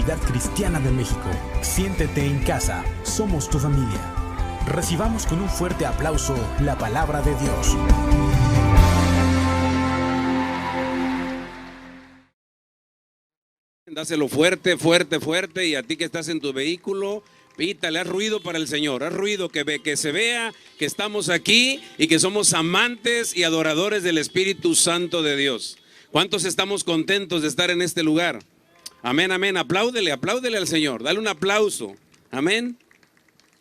Comunidad Cristiana de México. Siéntete en casa, somos tu familia. Recibamos con un fuerte aplauso la palabra de Dios. Dáselo fuerte, fuerte, fuerte, y a ti que estás en tu vehículo, pítale, haz ruido para el Señor, haz ruido, que se vea que estamos aquí y que somos amantes y adoradores del Espíritu Santo de Dios. ¿Cuántos estamos contentos de estar en este lugar? Amén, amén. Apláudele, apláudele al Señor. Dale un aplauso. Amén.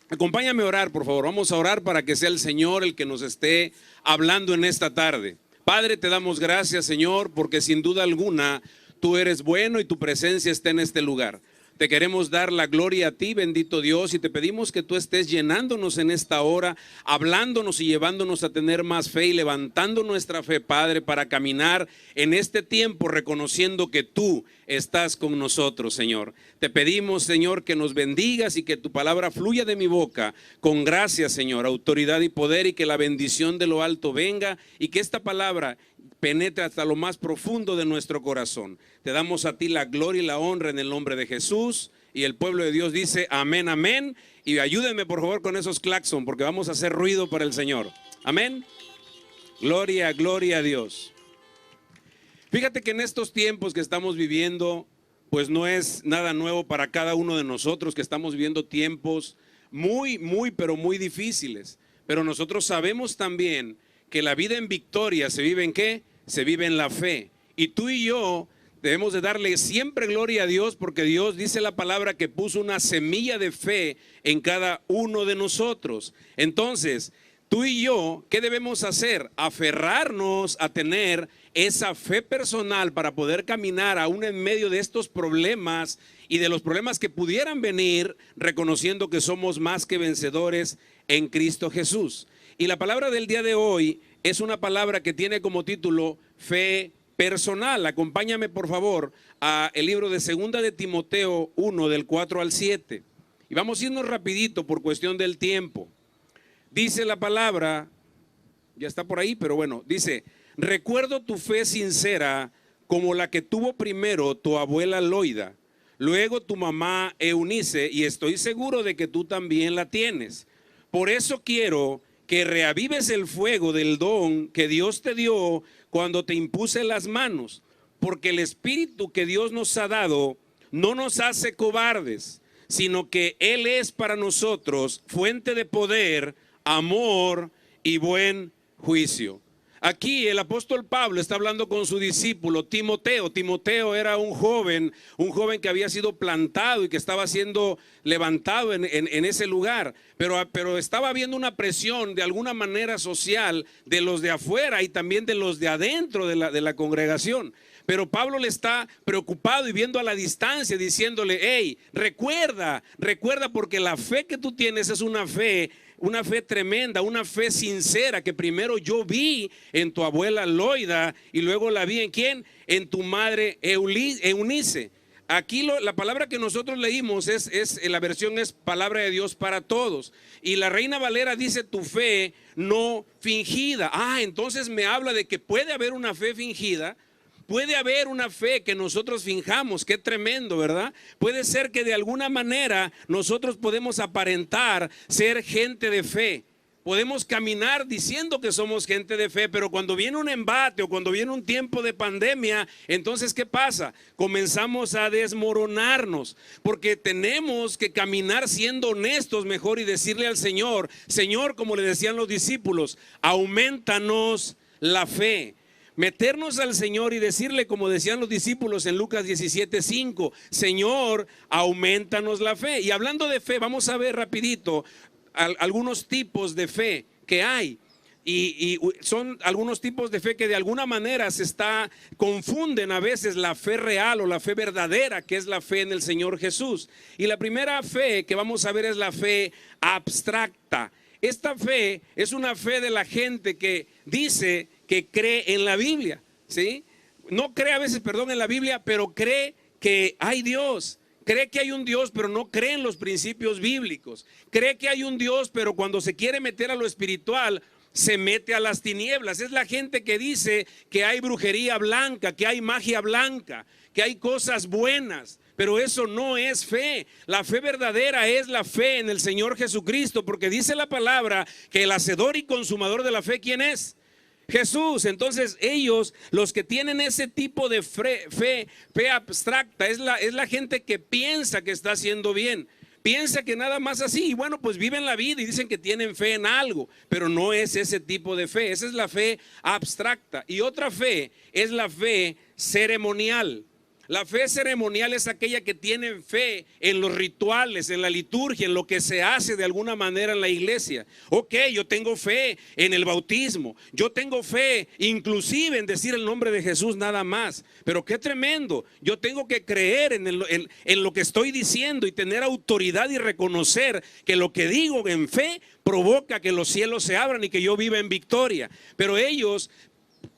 Acompáñame a orar, por favor. Vamos a orar para que sea el Señor el que nos esté hablando en esta tarde. Padre, te damos gracias, Señor, porque sin duda alguna tú eres bueno y tu presencia está en este lugar. Te queremos dar la gloria a ti, bendito Dios, y te pedimos que tú estés llenándonos en esta hora, hablándonos y llevándonos a tener más fe y levantando nuestra fe, Padre, para caminar en este tiempo reconociendo que tú estás con nosotros, Señor. Te pedimos, Señor, que nos bendigas y que tu palabra fluya de mi boca con gracia, Señor, autoridad y poder, y que la bendición de lo alto venga y que esta palabra penetre hasta lo más profundo de nuestro corazón. Te damos a ti la gloria y la honra en el nombre de Jesús, y el pueblo de Dios dice amén, amén. Y ayúdenme por favor con esos claxon, porque vamos a hacer ruido para el Señor. Amén. Gloria, gloria a Dios. Fíjate que en estos tiempos que estamos viviendo, pues no es nada nuevo para cada uno de nosotros, que estamos viviendo tiempos pero muy difíciles. Pero nosotros sabemos también que la vida en victoria se vive ¿en qué? Se vive en la fe. Y tú y yo debemos de darle siempre gloria a Dios, porque Dios dice la palabra que puso una semilla de fe en cada uno de nosotros. Entonces, tú y yo, ¿qué debemos hacer? Aferrarnos a tener esa fe personal para poder caminar aún en medio de estos problemas y de los problemas que pudieran venir, reconociendo que somos más que vencedores en Cristo Jesús. Y la palabra del día de hoy es una palabra que tiene como título fe personal. Acompáñame por favor a el libro de 2 de Timoteo 1 del 4 al 7. Y vamos a irnos rapidito por cuestión del tiempo. Dice la palabra, ya está por ahí, pero bueno, dice: recuerdo tu fe sincera como la que tuvo primero tu abuela Loida, luego tu mamá Eunice, y estoy seguro de que tú también la tienes. Por eso quiero que reavives el fuego del don que Dios te dio cuando te impuse las manos, porque el Espíritu que Dios nos ha dado no nos hace cobardes, sino que Él es para nosotros fuente de poder, amor y buen juicio. Aquí el apóstol Pablo está hablando con su discípulo Timoteo. Timoteo era un joven que había sido plantado y que estaba siendo levantado en ese lugar, pero estaba habiendo una presión de alguna manera social de los de afuera y también de los de adentro de la congregación. Pero Pablo le está preocupado y viendo a la distancia, diciéndole: hey, recuerda porque la fe que tú tienes es una fe tremenda, una fe sincera, que primero yo vi en tu abuela Loida y luego la vi en ¿quién? En tu madre Eunice. Aquí la palabra que nosotros leímos la versión es palabra de Dios para todos. Y la Reina Valera dice tu fe no fingida. Entonces me habla de que puede haber una fe fingida. Puede haber una fe que nosotros finjamos. Qué tremendo, ¿verdad? Puede ser que de alguna manera nosotros podemos aparentar ser gente de fe. Podemos caminar diciendo que somos gente de fe, pero cuando viene un embate o cuando viene un tiempo de pandemia, entonces ¿qué pasa? Comenzamos a desmoronarnos, porque tenemos que caminar siendo honestos mejor y decirle al Señor: Señor, como le decían los discípulos, aumentanos la fe. Meternos al Señor y decirle, como decían los discípulos en Lucas 17:5, Señor, aumentanos la fe. Y hablando de fe, vamos a ver rapidito algunos tipos de fe que hay. Y son algunos tipos de fe que de alguna manera confunden a veces la fe real o la fe verdadera, que es la fe en el Señor Jesús. Y la primera fe que vamos a ver es la fe abstracta. Esta fe es una fe de la gente que dice que cree en la Biblia, ¿sí? No cree a veces, en la Biblia, pero cree que hay Dios. Cree que hay un Dios, pero no cree en los principios bíblicos. Cree que hay un Dios, pero cuando se quiere meter a lo espiritual, se mete a las tinieblas. Es la gente que dice que hay brujería blanca, que hay magia blanca, que hay cosas buenas, Pero eso no es fe. La fe verdadera es la fe en el Señor Jesucristo, porque dice la palabra que el hacedor y consumador de la fe, ¿quién es? Jesús. Entonces ellos, los que tienen ese tipo de fe abstracta, es la gente que piensa que está haciendo bien. Piensa que nada más así, y bueno, pues viven la vida y dicen que tienen fe en algo, pero no es ese tipo de fe. Esa es la fe abstracta. Y otra fe es la fe ceremonial. La fe ceremonial es aquella que tiene fe en los rituales, en la liturgia, en lo que se hace de alguna manera en la iglesia. Ok, yo tengo fe en el bautismo, yo tengo fe inclusive en decir el nombre de Jesús nada más. Pero qué tremendo, yo tengo que creer en lo que estoy diciendo y tener autoridad y reconocer que lo que digo en fe provoca que los cielos se abran y que yo viva en victoria. Pero ellos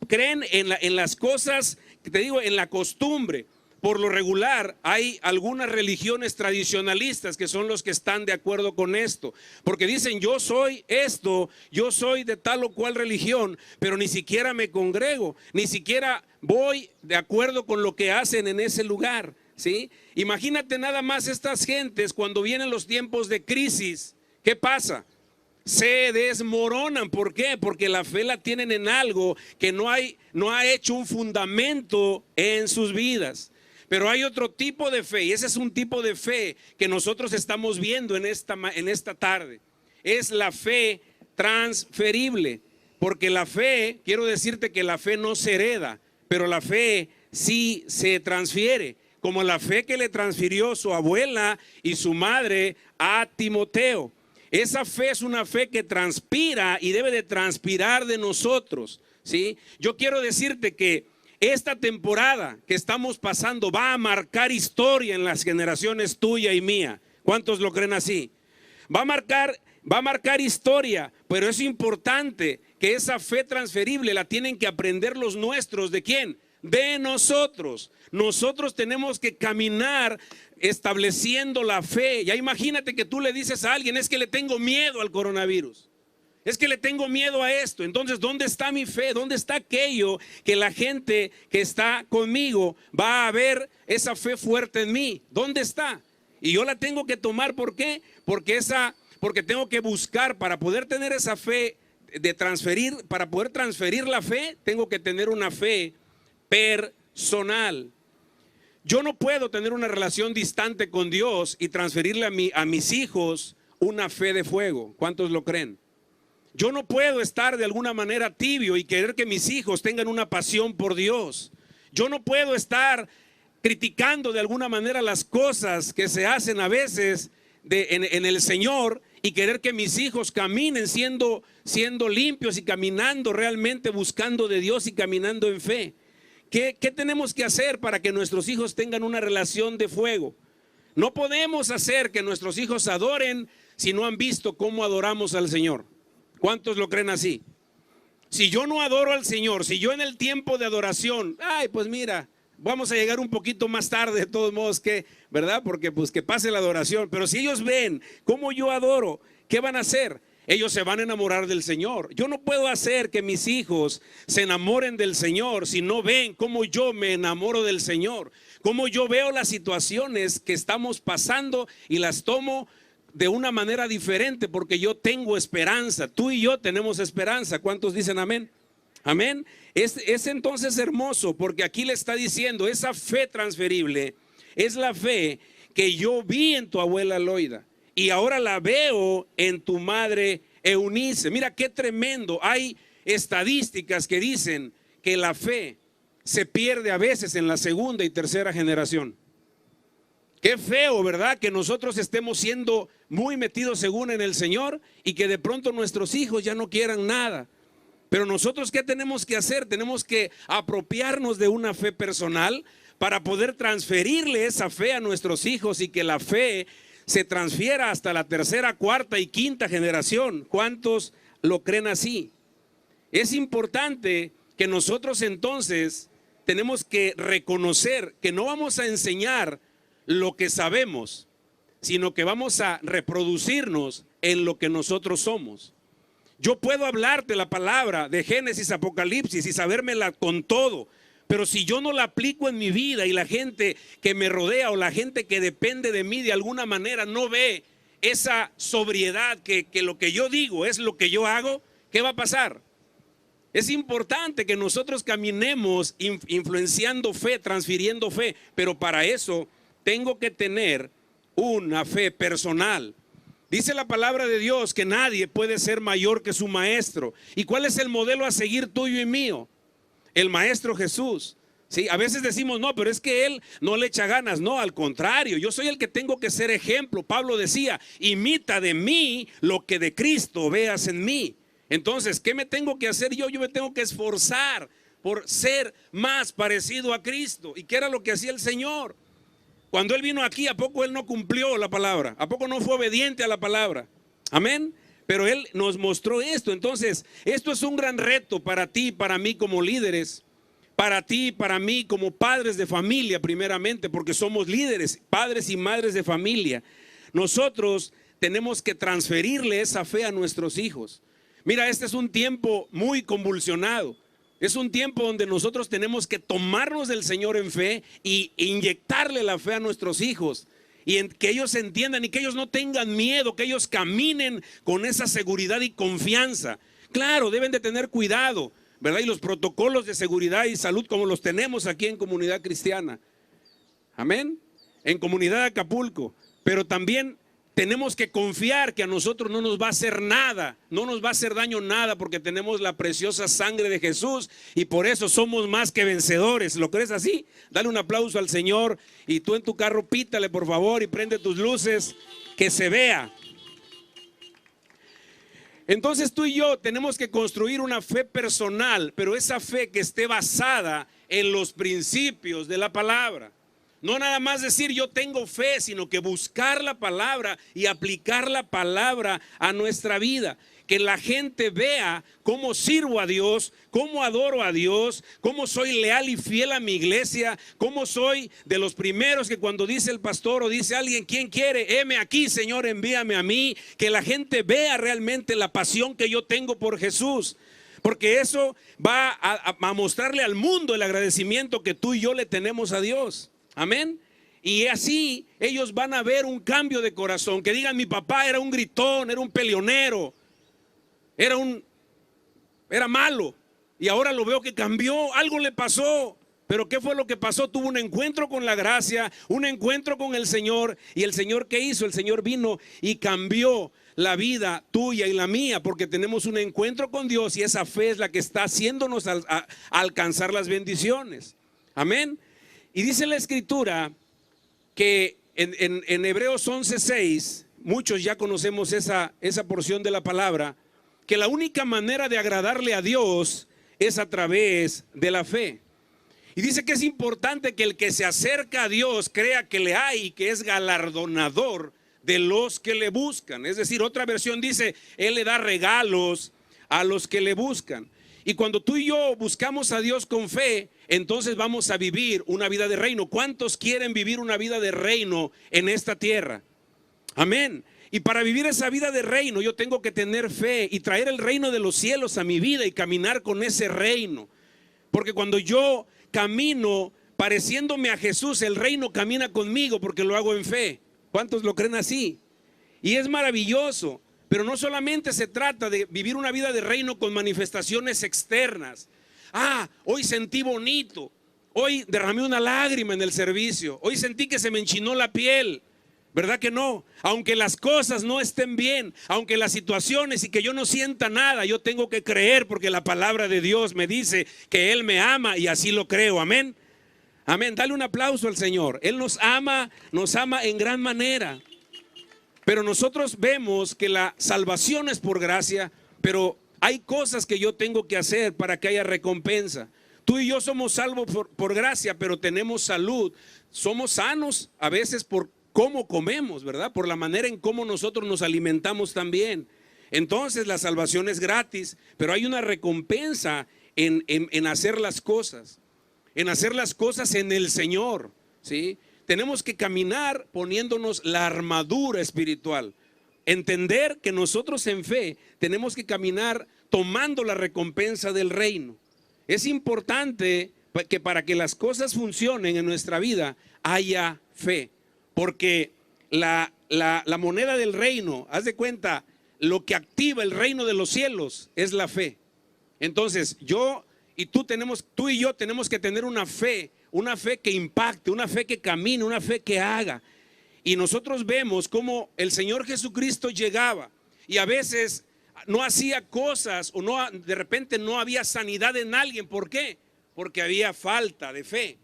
creen en las cosas, que te digo, en la costumbre. Por lo regular hay algunas religiones tradicionalistas que son los que están de acuerdo con esto, porque dicen yo soy esto, yo soy de tal o cual religión, pero ni siquiera me congrego, ni siquiera voy de acuerdo con lo que hacen en ese lugar, ¿sí? Imagínate nada más estas gentes cuando vienen los tiempos de crisis, ¿qué pasa? Se desmoronan. ¿Por qué? Porque la fe la tienen en algo que no ha hecho un fundamento en sus vidas. Pero hay otro tipo de fe, y ese es un tipo de fe que nosotros estamos viendo en esta tarde. Es la fe transferible, porque la fe, quiero decirte que la fe no se hereda, pero la fe sí se transfiere, como la fe que le transfirió su abuela y su madre a Timoteo. Esa fe es una fe que transpira y debe de transpirar de nosotros, ¿sí? Yo quiero decirte que esta temporada que estamos pasando va a marcar historia en las generaciones tuya y mía. ¿Cuántos lo creen así? Va a marcar historia, pero es importante que esa fe transferible la tienen que aprender los nuestros. ¿De quién? De nosotros. Nosotros tenemos que caminar estableciendo la fe. Ya imagínate que tú le dices a alguien, es que le tengo miedo al coronavirus. Es que le tengo miedo a esto. Entonces, ¿dónde está mi fe? ¿Dónde está aquello que la gente que está conmigo va a ver esa fe fuerte en mí? ¿Dónde está? Y yo la tengo que tomar. ¿Por qué? Porque tengo que buscar para poder tener esa fe de transferir. Para poder transferir la fe, tengo que tener una fe personal. Yo no puedo tener una relación distante con Dios y transferirle a mis hijos una fe de fuego. ¿Cuántos lo creen? Yo no puedo estar de alguna manera tibio y querer que mis hijos tengan una pasión por Dios. Yo no puedo estar criticando de alguna manera las cosas que se hacen a veces en el Señor y querer que mis hijos caminen siendo limpios y caminando realmente buscando de Dios y caminando en fe. ¿Qué tenemos que hacer para que nuestros hijos tengan una relación de fuego? No podemos hacer que nuestros hijos adoren si no han visto cómo adoramos al Señor. ¿Cuántos lo creen así? Si yo no adoro al Señor, si yo en el tiempo de adoración, pues mira, vamos a llegar un poquito más tarde de todos modos, ¿verdad? Porque pues que pase la adoración. Pero si ellos ven cómo yo adoro, ¿qué van a hacer? Ellos se van a enamorar del Señor. Yo no puedo hacer que mis hijos se enamoren del Señor si no ven cómo yo me enamoro del Señor, cómo yo veo las situaciones que estamos pasando y las tomo de una manera diferente, porque yo tengo esperanza. Tú y yo tenemos esperanza. ¿Cuántos dicen amén? Amén. Es entonces hermoso, porque aquí le está diciendo, esa fe transferible es la fe que yo vi en tu abuela Loida y ahora la veo en tu madre Eunice. Mira qué tremendo. Hay estadísticas que dicen que la fe se pierde a veces en la segunda y tercera generación. Qué feo, ¿verdad? Que nosotros estemos siendo muy metidos según en el Señor y que de pronto nuestros hijos ya no quieran nada. Pero nosotros, ¿qué tenemos que hacer? Tenemos que apropiarnos de una fe personal para poder transferirle esa fe a nuestros hijos y que la fe se transfiera hasta la tercera, cuarta y quinta generación. ¿Cuántos lo creen así? Es importante que nosotros entonces tenemos que reconocer que no vamos a enseñar lo que sabemos, sino que vamos a reproducirnos en lo que nosotros somos. Yo puedo hablarte la palabra de Génesis, Apocalipsis y sabérmela con todo, Pero si yo no la aplico en mi vida y la gente que me rodea o la gente que depende de mí de alguna manera no ve esa sobriedad, que lo que yo digo es lo que yo hago, ¿qué va a pasar? Es importante que nosotros caminemos influenciando fe, transfiriendo fe, pero para eso tengo que tener una fe personal. Dice la palabra de Dios que nadie puede ser mayor que su maestro. ¿Y cuál es el modelo a seguir tuyo y mío? El maestro Jesús. Sí, a veces decimos, no, pero es que él no le echa ganas. No, al contrario, yo soy el que tengo que ser ejemplo. Pablo decía, imita de mí lo que de Cristo veas en mí. Entonces, ¿qué me tengo que hacer yo? Yo me tengo que esforzar por ser más parecido a Cristo. ¿Y qué era lo que hacía el Señor? Cuando Él vino aquí, ¿a poco Él no cumplió la palabra? ¿A poco no fue obediente a la palabra? Amén. Pero Él nos mostró esto. Entonces, esto es un gran reto para ti y para mí como líderes. Para ti y para mí como padres de familia primeramente, porque somos líderes, padres y madres de familia. Nosotros tenemos que transferirle esa fe a nuestros hijos. Mira, este es un tiempo muy convulsionado. Es un tiempo donde nosotros tenemos que tomarnos del Señor en fe y inyectarle la fe a nuestros hijos. Y que ellos entiendan y que ellos no tengan miedo, que ellos caminen con esa seguridad y confianza. Claro, deben de tener cuidado, ¿verdad? Y los protocolos de seguridad y salud como los tenemos aquí en Comunidad Cristiana. Amén. En Comunidad Acapulco. Pero también tenemos que confiar que a nosotros no nos va a hacer nada, no nos va a hacer daño nada, porque tenemos la preciosa sangre de Jesús y por eso somos más que vencedores. ¿Lo crees así? Dale un aplauso al Señor y tú en tu carro pítale por favor y prende tus luces, que se vea. Entonces tú y yo tenemos que construir una fe personal, pero esa fe que esté basada en los principios de la palabra. No nada más decir yo tengo fe, sino que buscar la palabra y aplicar la palabra a nuestra vida. Que la gente vea cómo sirvo a Dios, cómo adoro a Dios, cómo soy leal y fiel a mi iglesia, cómo soy de los primeros que cuando dice el pastor o dice alguien, ¿quién quiere? Heme aquí, Señor, envíame a mí. Que la gente vea realmente la pasión que yo tengo por Jesús. Porque eso va a mostrarle al mundo el agradecimiento que tú y yo le tenemos a Dios. Amén. Y así ellos van a ver un cambio de corazón. Que digan, mi papá era un gritón, era un peleonero, era malo. Y ahora lo veo que cambió, algo le pasó. Pero ¿qué fue lo que pasó? Tuvo un encuentro con la gracia, un encuentro con el Señor. ¿Y el Señor qué hizo? El Señor vino y cambió la vida tuya y la mía, porque tenemos un encuentro con Dios y esa fe es la que está haciéndonos a alcanzar las bendiciones. Amén. Y dice la Escritura que en Hebreos 11:6, muchos ya conocemos esa porción de la palabra, que la única manera de agradarle a Dios es a través de la fe. Y dice que es importante que el que se acerca a Dios crea que le hay y que es galardonador de los que le buscan. Es decir, otra versión dice, Él le da regalos a los que le buscan. Y cuando tú y yo buscamos a Dios con fe, entonces vamos a vivir una vida de reino. ¿Cuántos quieren vivir una vida de reino en esta tierra? Amén. Y para vivir esa vida de reino yo tengo que tener fe y traer el reino de los cielos a mi vida y caminar con ese reino. Porque cuando yo camino pareciéndome a Jesús, el reino camina conmigo porque lo hago en fe. ¿Cuántos lo creen así? Y es maravilloso. Pero no solamente se trata de vivir una vida de reino con manifestaciones externas. Hoy sentí bonito, hoy derramé una lágrima en el servicio, hoy sentí que se me enchinó la piel. ¿Verdad que no? Aunque las cosas no estén bien, aunque las situaciones y que yo no sienta nada, yo tengo que creer porque la palabra de Dios me dice que Él me ama y así lo creo. Amén. Amén. Dale un aplauso al Señor. Él nos ama en gran manera. Pero nosotros vemos que la salvación es por gracia, pero hay cosas que yo tengo que hacer para que haya recompensa. Tú y yo somos salvos por gracia, pero tenemos salud. Somos sanos a veces por cómo comemos, ¿verdad? Por la manera en cómo nosotros nos alimentamos también. Entonces la salvación es gratis, pero hay una recompensa en hacer las cosas. En hacer las cosas en el Señor, ¿sí? Tenemos que caminar poniéndonos la armadura espiritual. Entender que nosotros en fe tenemos que caminar tomando la recompensa del reino. Es importante que para que las cosas funcionen en nuestra vida haya fe. Porque la moneda del reino, haz de cuenta, lo que activa el reino de los cielos es la fe. Entonces tú y yo tenemos que tener una fe que impacte, una fe que camine, una fe que haga. Y nosotros vemos cómo el Señor Jesucristo llegaba y a veces no hacía cosas o de repente no había sanidad en alguien. ¿Por qué? Porque había falta de fe.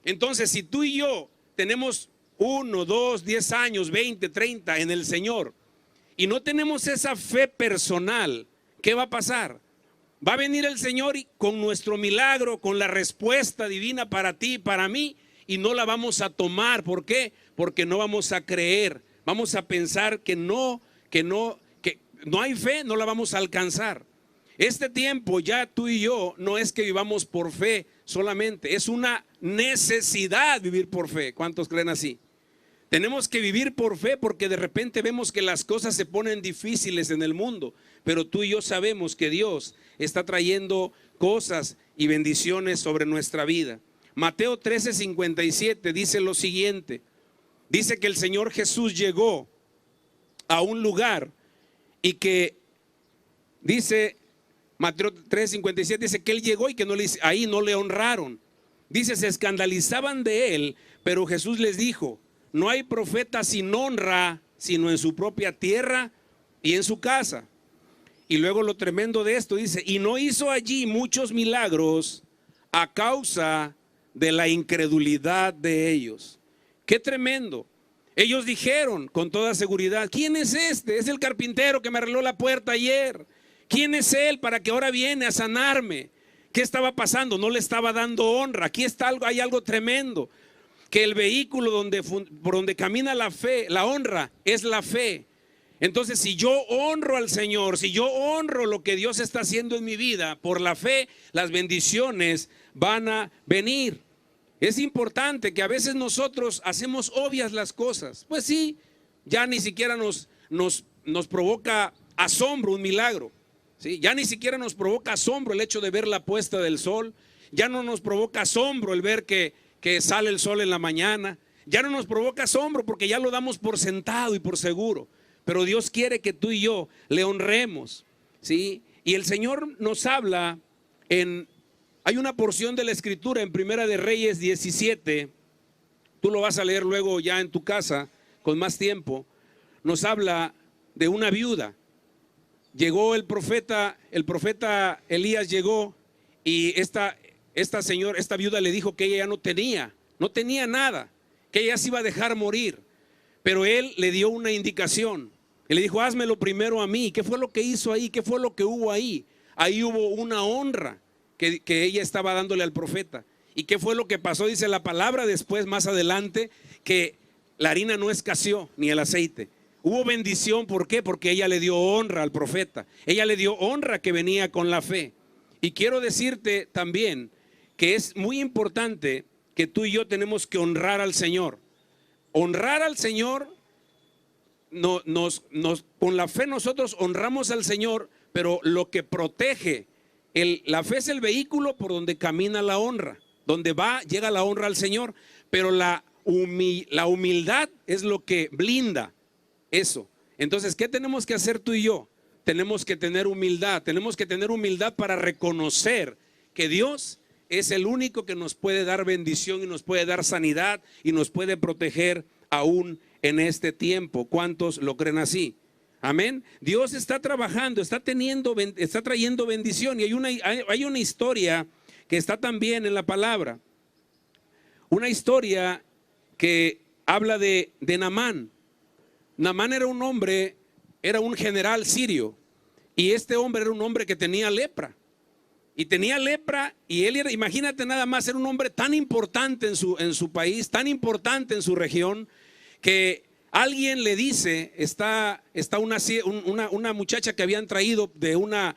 Entonces, si tú y yo tenemos 1, 2, 10 años, 20, 30 en el Señor y no tenemos esa fe personal, ¿qué va a pasar? Va a venir el Señor y con nuestro milagro, con la respuesta divina para ti y para mí, y no la vamos a tomar. ¿Por qué? Porque no vamos a creer. Vamos a pensar que no hay fe, no la vamos a alcanzar. Este tiempo ya tú y yo no es que vivamos por fe solamente, es una necesidad vivir por fe. ¿Cuántos creen así? Tenemos que vivir por fe porque de repente vemos que las cosas se ponen difíciles en el mundo, pero tú y yo sabemos que Dios está trayendo cosas y bendiciones sobre nuestra vida. Mateo 13:57 dice lo siguiente, dice que el Señor Jesús llegó a un lugar y que dice, Mateo 13:57 dice que él llegó y que ahí no le honraron. Dice, se escandalizaban de él, pero Jesús les dijo, no hay profeta sin honra, sino en su propia tierra y en su casa. Y luego lo tremendo de esto dice, y no hizo allí muchos milagros a causa de la incredulidad de ellos. Qué tremendo. Ellos dijeron con toda seguridad, ¿quién es este? Es el carpintero que me arregló la puerta ayer. ¿Quién es él para que ahora viene a sanarme? ¿Qué estaba pasando? No le estaba dando honra. Aquí está hay algo tremendo. Que el vehículo por donde camina la fe, la honra, es la fe. Entonces, si yo honro al Señor, si yo honro lo que Dios está haciendo en mi vida, por la fe, las bendiciones van a venir. Es importante que a veces nosotros hacemos obvias las cosas. Pues sí, ya ni siquiera nos provoca asombro un milagro. ¿Sí? Ya ni siquiera nos provoca asombro el hecho de ver la puesta del sol. Ya no nos provoca asombro el ver que sale el sol en la mañana. Ya no nos provoca asombro porque ya lo damos por sentado y por seguro. Pero Dios quiere que tú y yo le honremos, ¿sí? Y el Señor nos habla hay una porción de la escritura en Primera de Reyes 17, tú lo vas a leer luego ya en tu casa con más tiempo. Nos habla de una viuda. Llegó el profeta Elías llegó y esta viuda le dijo que ella ya no tenía nada, que ella se iba a dejar morir. Pero él le dio una indicación. Él le dijo, házmelo primero a mí. ¿Qué fue lo que hizo ahí? ¿Qué fue lo que hubo ahí? Ahí hubo una honra que ella estaba dándole al profeta. ¿Y qué fue lo que pasó? Dice la palabra después, más adelante, que la harina no escaseó ni el aceite. Hubo bendición. ¿Por qué? Porque ella le dio honra al profeta. Ella le dio honra que venía con la fe. Y quiero decirte también que es muy importante que tú y yo tenemos que honrar al Señor. Honrar al Señor, con la fe nosotros honramos al Señor, pero lo que protege, la fe es el vehículo por donde camina la honra, donde llega la honra al Señor, pero la humildad es lo que blinda eso. Entonces, ¿qué tenemos que hacer tú y yo? Tenemos que tener humildad para reconocer que Dios es el único que nos puede dar bendición y nos puede dar sanidad y nos puede proteger aún en este tiempo. ¿Cuántos lo creen así? Amén. Dios está trabajando, está trayendo bendición. Y hay una historia que está también en la palabra. Una historia que habla de Naamán. Naamán era un general sirio. Y este hombre era un hombre que tenía lepra. Y él era, imagínate nada más, era un hombre tan importante en su país, tan importante en su región, que alguien le dice, está una muchacha que habían traído de una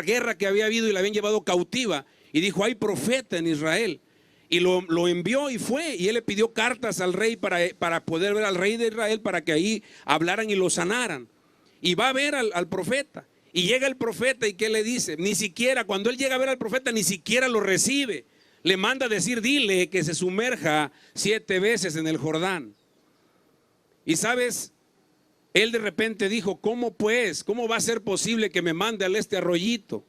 guerra que había habido y la habían llevado cautiva, y dijo, hay profeta en Israel. Y lo envió y fue, y él le pidió cartas al rey para poder ver al rey de Israel, para que ahí hablaran y lo sanaran. Y va a ver al profeta. Y llega el profeta y ¿qué le dice? Ni siquiera, cuando él llega a ver al profeta, ni siquiera lo recibe. le manda a decir, dile que se sumerja 7 veces en el Jordán. Y sabes, él de repente dijo, ¿cómo pues? ¿Cómo va a ser posible que me mande a este arroyito?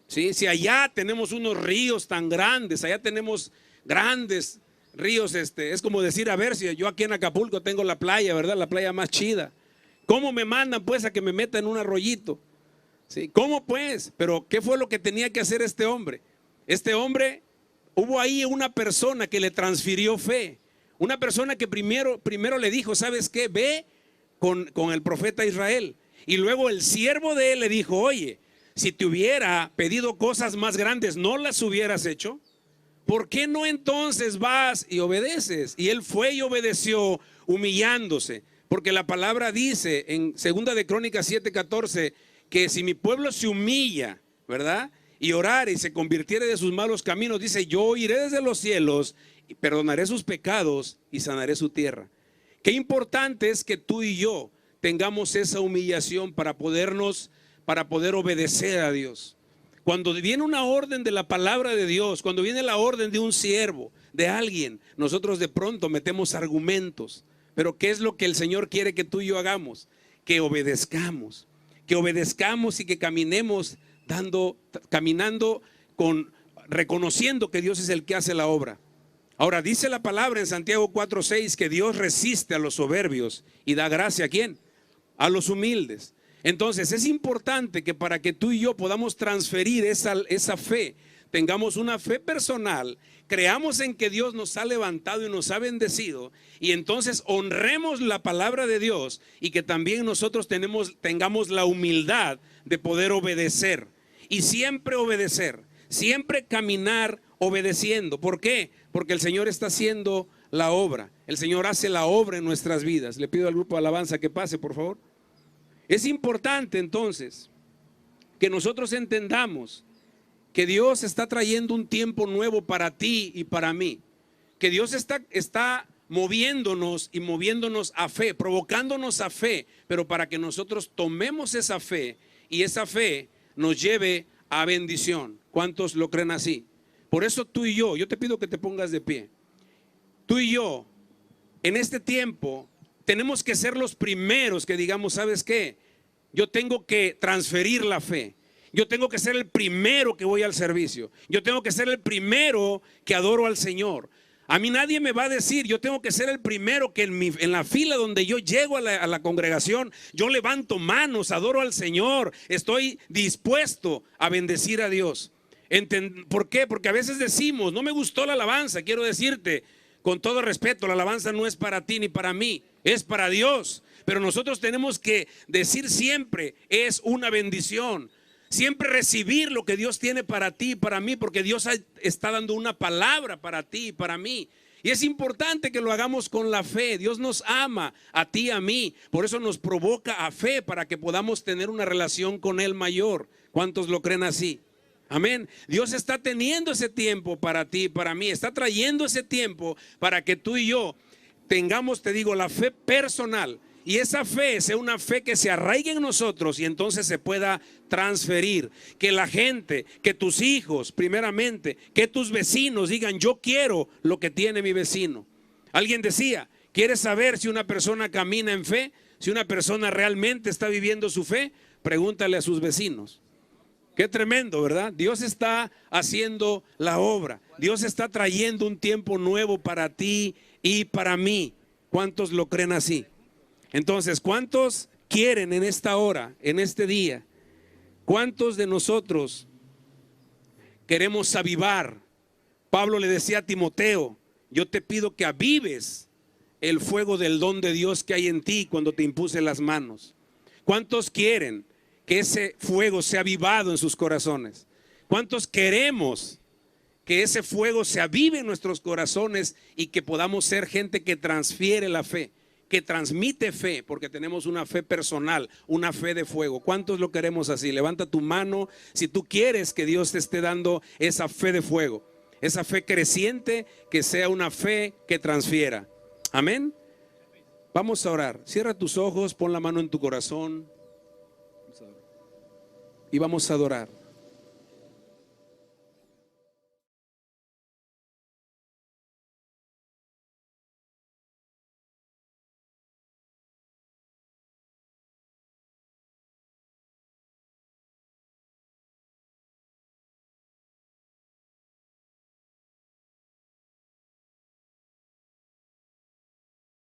¿Sí? Si allá tenemos unos ríos tan grandes, allá tenemos grandes ríos, es como decir, a ver, si yo aquí en Acapulco tengo la playa, ¿verdad? La playa más chida. ¿Cómo me mandan pues a que me meta en un arroyito? ¿Sí? ¿Cómo pues? Pero ¿qué fue lo que tenía que hacer este hombre? Este hombre, hubo ahí una persona que le transfirió fe. Una persona que primero le dijo, ¿sabes qué? Ve con el profeta Israel. Y luego el siervo de él le dijo, oye, si te hubiera pedido cosas más grandes, ¿no las hubieras hecho? ¿Por qué no entonces vas y obedeces? Y él fue y obedeció humillándose. Porque la palabra dice en 2 de Crónicas 7:14 que si mi pueblo se humilla, ¿verdad? Y orare y se convirtiere de sus malos caminos, dice, yo oiré desde los cielos y perdonaré sus pecados y sanaré su tierra. Qué importante es que tú y yo tengamos esa humillación para poder obedecer a Dios. Cuando viene una orden de la palabra de Dios, cuando viene la orden de un siervo, de alguien, nosotros de pronto metemos argumentos. Pero ¿qué es lo que el Señor quiere que tú y yo hagamos? Que obedezcamos y que caminemos caminando reconociendo que Dios es el que hace la obra. Ahora dice la palabra en Santiago 4:6 que Dios resiste a los soberbios y da gracia ¿a quién? A los humildes. Entonces es importante que para que tú y yo podamos transferir esa fe, tengamos una fe personal, creamos en que Dios nos ha levantado y nos ha bendecido, y entonces honremos la palabra de Dios y que también nosotros tengamos la humildad de poder obedecer y siempre obedecer, siempre caminar obedeciendo. ¿Por qué? Porque el Señor está haciendo la obra, el Señor hace la obra en nuestras vidas. Le pido al grupo de alabanza que pase, por favor. Es importante entonces que nosotros entendamos que Dios está trayendo un tiempo nuevo para ti y para mí. Que Dios está moviéndonos y moviéndonos a fe, provocándonos a fe, pero para que nosotros tomemos esa fe y esa fe nos lleve a bendición. ¿Cuántos lo creen así? Por eso tú y yo te pido que te pongas de pie. Tú y yo, en este tiempo, tenemos que ser los primeros que digamos, ¿sabes qué? Yo tengo que transferir la fe. Yo tengo que ser el primero que voy al servicio. Yo tengo que ser el primero que adoro al Señor. A mí nadie me va a decir, yo tengo que ser el primero que en la fila donde yo llego a la congregación, yo levanto manos, adoro al Señor, estoy dispuesto a bendecir a Dios. ¿Por qué? Porque a veces decimos, no me gustó la alabanza. Quiero decirte, con todo respeto, la alabanza no es para ti ni para mí, es para Dios. Pero nosotros tenemos que decir siempre, es una bendición. Siempre recibir lo que Dios tiene para ti y para mí, porque Dios está dando una palabra para ti y para mí. Y es importante que lo hagamos con la fe. Dios nos ama a ti y a mí. Por eso nos provoca a fe para que podamos tener una relación con Él mayor. ¿Cuántos lo creen así? Amén. Dios está teniendo ese tiempo para ti y para mí. Está trayendo ese tiempo para que tú y yo tengamos, te digo, la fe personal. Y esa fe sea una fe que se arraigue en nosotros y entonces se pueda transferir. Que la gente, que tus hijos, primeramente, que tus vecinos digan, yo quiero lo que tiene mi vecino. Alguien decía, ¿quieres saber si una persona camina en fe? Si una persona realmente está viviendo su fe, pregúntale a sus vecinos. Qué tremendo, ¿verdad? Dios está haciendo la obra. Dios está trayendo un tiempo nuevo para ti y para mí. ¿Cuántos lo creen así? Entonces, ¿cuántos quieren en esta hora, en este día? ¿Cuántos de nosotros queremos avivar? Pablo le decía a Timoteo, yo te pido que avives el fuego del don de Dios que hay en ti cuando te impuse las manos. ¿Cuántos quieren que ese fuego sea avivado en sus corazones? ¿Cuántos queremos que ese fuego se avive en nuestros corazones y que podamos ser gente que transfiere la fe, que transmite fe, porque tenemos una fe personal, una fe de fuego? ¿Cuántos lo queremos así? Levanta tu mano si tú quieres que Dios te esté dando esa fe de fuego, esa fe creciente, que sea una fe que transfiera. Amén. Vamos a orar. Cierra tus ojos, pon la mano en tu corazón y vamos a adorar.